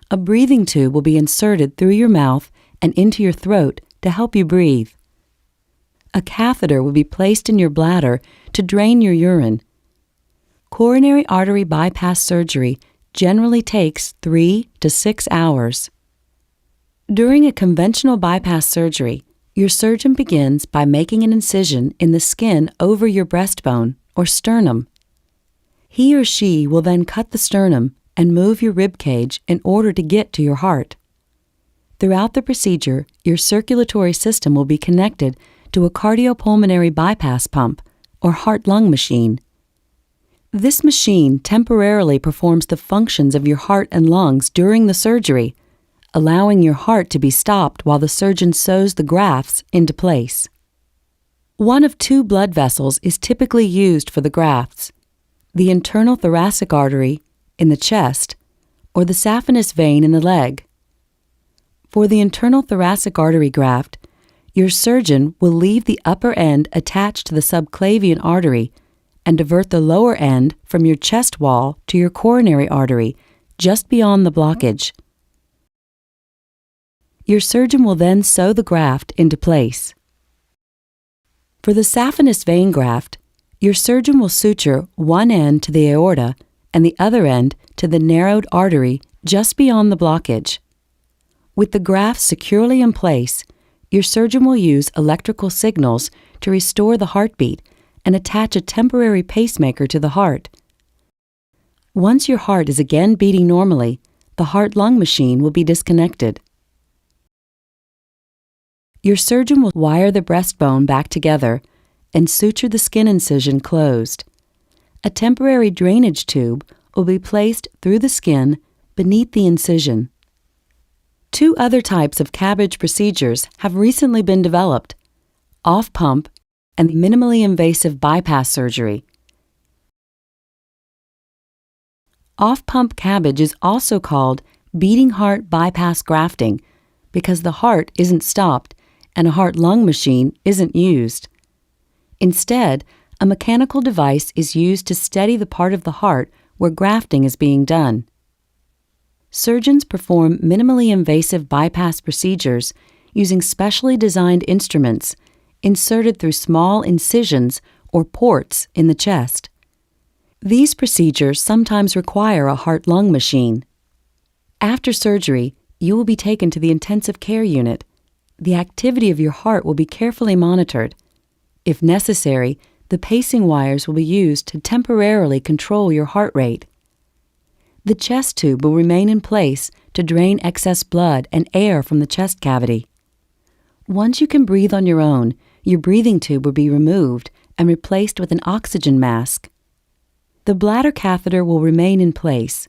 A breathing tube will be inserted through your mouth and into your throat to help you breathe. A catheter will be placed in your bladder to drain your urine. Coronary artery bypass surgery generally takes 3 to 6 hours. During a conventional bypass surgery, your surgeon begins by making an incision in the skin over your breastbone or sternum. He or she will then cut the sternum and move your rib cage in order to get to your heart. Throughout the procedure, your circulatory system will be connected to a cardiopulmonary bypass pump or heart-lung machine. This machine temporarily performs the functions of your heart and lungs during the surgery, allowing your heart to be stopped while the surgeon sews the grafts into place. One of 2 blood vessels is typically used for the grafts: the internal thoracic artery in the chest or the saphenous vein in the leg. For the internal thoracic artery graft, your surgeon will leave the upper end attached to the subclavian artery and divert the lower end from your chest wall to your coronary artery just beyond the blockage. Your surgeon will then sew the graft into place. For the saphenous vein graft, your surgeon will suture one end to the aorta and the other end to the narrowed artery just beyond the blockage. With the graft securely in place, your surgeon will use electrical signals to restore the heartbeat and attach a temporary pacemaker to the heart. Once your heart is again beating normally, the heart-lung machine will be disconnected. Your surgeon will wire the breastbone back together and suture the skin incision closed. A temporary drainage tube will be placed through the skin beneath the incision. 2 other types of CABG procedures have recently been developed: off-pump and minimally invasive bypass surgery. Off-pump CABG is also called beating heart bypass grafting because the heart isn't stopped and a heart-lung machine isn't used. Instead, a mechanical device is used to steady the part of the heart where grafting is being done. Surgeons perform minimally invasive bypass procedures using specially designed instruments inserted through small incisions or ports in the chest. These procedures sometimes require a heart-lung machine. After surgery, you will be taken to the intensive care unit. The activity of your heart will be carefully monitored. If necessary, the pacing wires will be used to temporarily control your heart rate. The chest tube will remain in place to drain excess blood and air from the chest cavity. Once you can breathe on your own, your breathing tube will be removed and replaced with an oxygen mask. The bladder catheter will remain in place,